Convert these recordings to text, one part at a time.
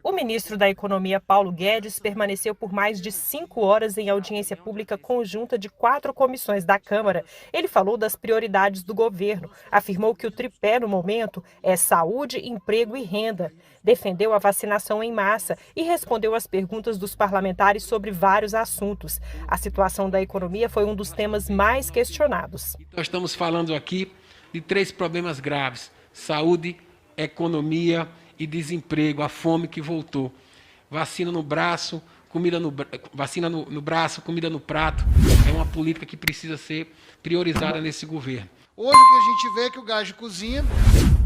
O ministro da Economia, Paulo Guedes, permaneceu por mais de 5 horas em audiência pública conjunta de 4 comissões da Câmara. Ele falou das prioridades do governo, afirmou que o tripé no momento é saúde, emprego e renda. Defendeu a vacinação em massa e respondeu às perguntas dos parlamentares sobre vários assuntos. A situação da economia foi um dos temas mais questionados. Nós estamos falando aqui de 3 problemas graves: saúde, economia e desemprego, a fome que voltou. Vacina no braço, vacina no braço, comida no prato. É uma política que precisa ser priorizada nesse governo. Hoje o que a gente vê é que o gás de cozinha,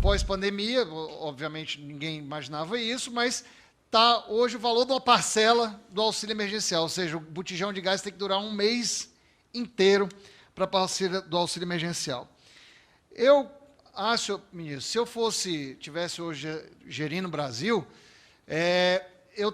pós-pandemia, obviamente ninguém imaginava isso, mas está hoje o valor de uma parcela do auxílio emergencial, ou seja, o botijão de gás tem que durar um mês inteiro para a parcela do auxílio emergencial. Eu acho, ministro, se eu tivesse hoje gerindo o Brasil, eu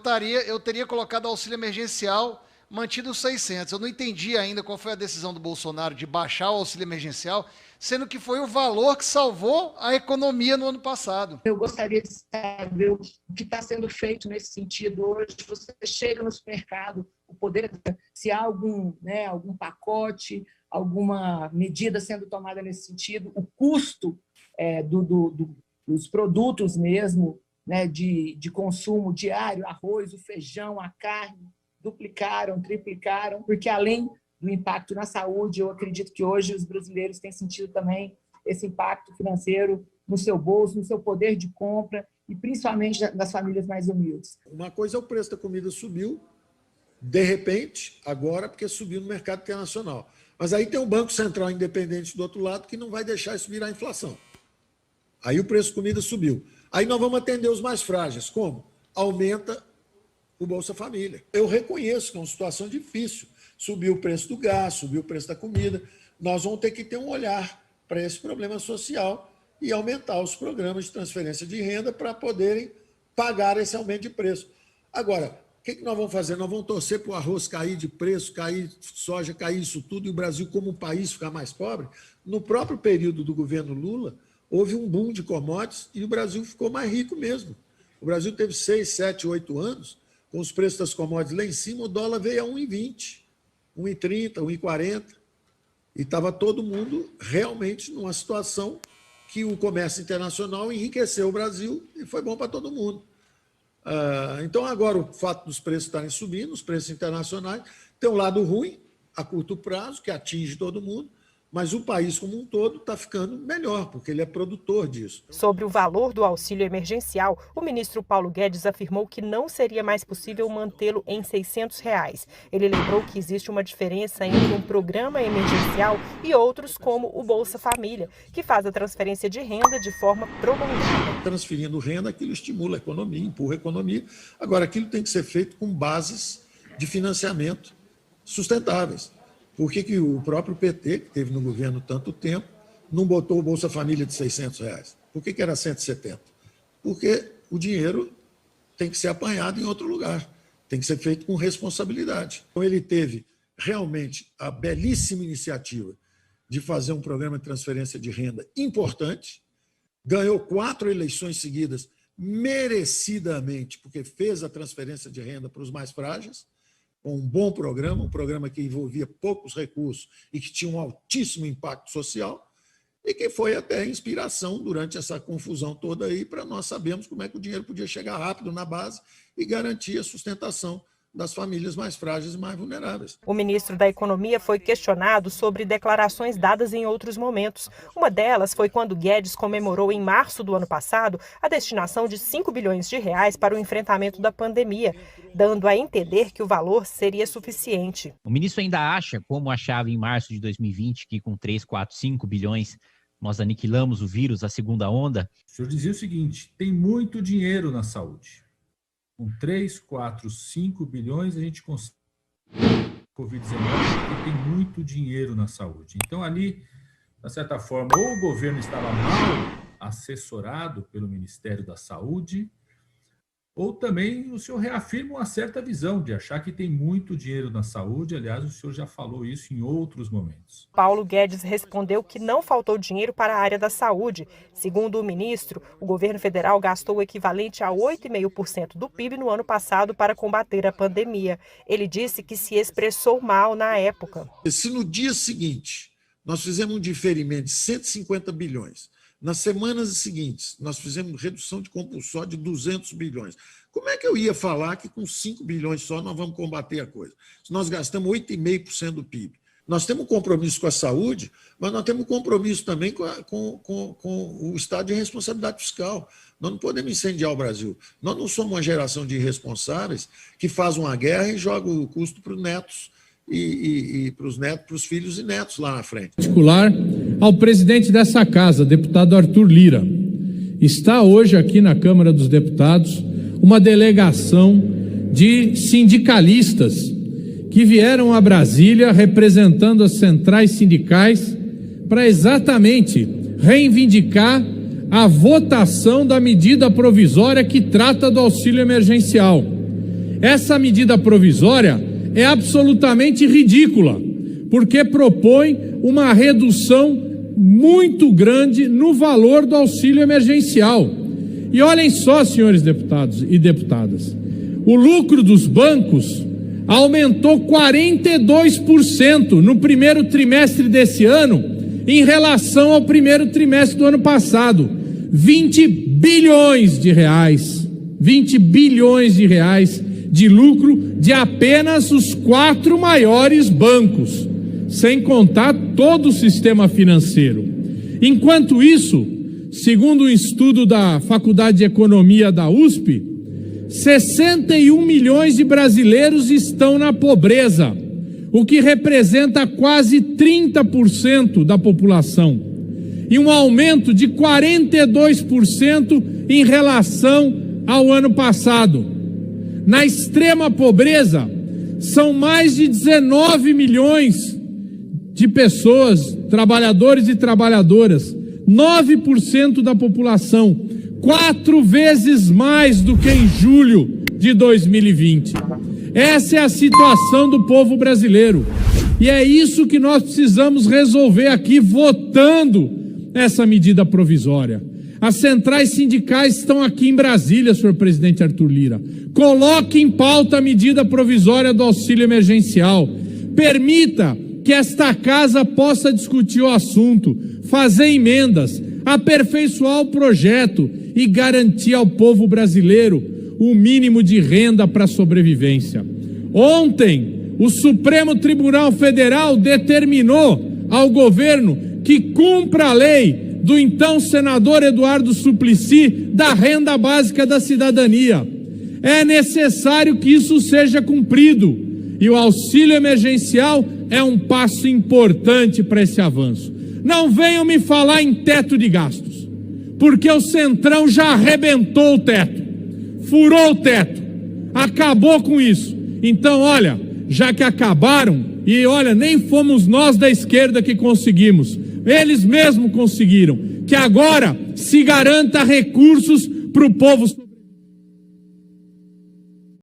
teria colocado o auxílio emergencial mantido os 600. Eu não entendi ainda qual foi a decisão do Bolsonaro de baixar o auxílio emergencial, sendo que foi o valor que salvou a economia no ano passado. Eu gostaria de saber o que está sendo feito nesse sentido hoje. Você chega no supermercado, o poder, se há algum pacote, alguma medida sendo tomada nesse sentido, o custo dos produtos mesmo, né, de consumo diário, arroz, o feijão, a carne, duplicaram, triplicaram, porque além do impacto na saúde, eu acredito que hoje os brasileiros têm sentido também esse impacto financeiro no seu bolso, no seu poder de compra e principalmente das famílias mais humildes. Uma coisa é o preço da comida subiu, de repente, agora, porque subiu no mercado internacional. Mas aí tem um Banco Central independente do outro lado que não vai deixar isso virar inflação. Aí o preço da comida subiu. Aí nós vamos atender os mais frágeis. Como? Aumenta o Bolsa Família. Eu reconheço que é uma situação difícil. Subiu o preço do gás, subiu o preço da comida. Nós vamos ter que ter um olhar para esse problema social e aumentar os programas de transferência de renda para poderem pagar esse aumento de preço. Agora, o que nós vamos fazer? Nós vamos torcer para o arroz cair de preço, cair soja, cair isso tudo, e o Brasil, como um país, ficar mais pobre? No próprio período do governo Lula, houve um boom de commodities e o Brasil ficou mais rico mesmo. O Brasil teve 6, 7, 8 anos, com os preços das commodities lá em cima, o dólar veio a 1,20, 1,30, 1,40, e estava todo mundo realmente numa situação que o comércio internacional enriqueceu o Brasil e foi bom para todo mundo. Então, agora, o fato dos preços estarem subindo, os preços internacionais, tem um lado ruim, a curto prazo, que atinge todo mundo, mas o país como um todo está ficando melhor, porque ele é produtor disso. Sobre o valor do auxílio emergencial, o ministro Paulo Guedes afirmou que não seria mais possível mantê-lo em R$ 600. Ele lembrou que existe uma diferença entre um programa emergencial e outros, como o Bolsa Família, que faz a transferência de renda de forma prolongada. Transferindo renda, aquilo estimula a economia, empurra a economia. Agora, aquilo tem que ser feito com bases de financiamento sustentáveis. Por que o próprio PT, que teve no governo tanto tempo, não botou o Bolsa Família de R$ 600? Por que era 170? Porque o dinheiro tem que ser apanhado em outro lugar, tem que ser feito com responsabilidade. Então, ele teve realmente a belíssima iniciativa de fazer um programa de transferência de renda importante, ganhou 4 eleições seguidas merecidamente, porque fez a transferência de renda para os mais frágeis, com um bom programa, um programa que envolvia poucos recursos e que tinha um altíssimo impacto social, e que foi até inspiração durante essa confusão toda aí para nós sabermos como é que o dinheiro podia chegar rápido na base e garantir a sustentação das famílias mais frágeis e mais vulneráveis. O ministro da Economia foi questionado sobre declarações dadas em outros momentos. Uma delas foi quando Guedes comemorou em março do ano passado a destinação de R$ 5 bilhões para o enfrentamento da pandemia, dando a entender que o valor seria suficiente. O ministro ainda acha, como achava em março de 2020, que com 3, 4, 5 bilhões nós aniquilamos o vírus, a segunda onda? O senhor dizia o seguinte: tem muito dinheiro na saúde. Com 3, 4, 5 bilhões, a gente consegue Covid-19 e tem muito dinheiro na saúde. Então, ali, de certa forma, ou o governo estava mal assessorado pelo Ministério da Saúde, ou também o senhor reafirma uma certa visão de achar que tem muito dinheiro na saúde. Aliás, o senhor já falou isso em outros momentos. Paulo Guedes respondeu que não faltou dinheiro para a área da saúde. Segundo o ministro, o governo federal gastou o equivalente a 8,5% do PIB no ano passado para combater a pandemia. Ele disse que se expressou mal na época. Se no dia seguinte nós fizemos um diferimento de 150 bilhões, nas semanas seguintes, nós fizemos redução de compulsório de 200 bilhões. Como é que eu ia falar que com 5 bilhões só nós vamos combater a coisa? Se nós gastamos 8,5% do PIB. Nós temos um compromisso com a saúde, mas nós temos um compromisso também com o estado de responsabilidade fiscal. Nós não podemos incendiar o Brasil. Nós não somos uma geração de irresponsáveis que faz uma guerra e joga o custo para os netos e para os netos, para os filhos e netos lá na frente. Particular ao presidente dessa casa, deputado Arthur Lira. Está hoje aqui na Câmara dos Deputados uma delegação de sindicalistas que vieram a Brasília representando as centrais sindicais para exatamente reivindicar a votação da medida provisória que trata do auxílio emergencial. Essa medida provisória é absolutamente ridícula, porque propõe uma redução muito grande no valor do auxílio emergencial. E olhem só, senhores deputados e deputadas, o lucro dos bancos aumentou 42% no primeiro trimestre desse ano em relação ao primeiro trimestre do ano passado. 20 bilhões de reais de lucro de apenas os 4 maiores bancos, sem contar todo o sistema financeiro. Enquanto isso, segundo um estudo da Faculdade de Economia da USP, 61 milhões de brasileiros estão na pobreza, o que representa quase 30% da população, e um aumento de 42% em relação ao ano passado. Na extrema pobreza, são mais de 19 milhões de pessoas, trabalhadores e trabalhadoras, 9% da população, 4 vezes mais do que em julho de 2020. Essa é a situação do povo brasileiro. E é isso que nós precisamos resolver aqui, votando essa medida provisória. As centrais sindicais estão aqui em Brasília, senhor presidente Arthur Lira. Coloque em pauta a medida provisória do auxílio emergencial. Permita que esta casa possa discutir o assunto, fazer emendas, aperfeiçoar o projeto e garantir ao povo brasileiro o mínimo de renda para a sobrevivência. Ontem, o Supremo Tribunal Federal determinou ao governo que cumpra a lei do então senador Eduardo Suplicy da renda básica da cidadania. É necessário que isso seja cumprido e o auxílio emergencial é um passo importante para esse avanço. Não venham me falar em teto de gastos, porque o Centrão já arrebentou o teto, furou o teto, acabou com isso. Então, olha, já que acabaram, e olha, nem fomos nós da esquerda que conseguimos, eles mesmos conseguiram, que agora se garanta recursos para o povo.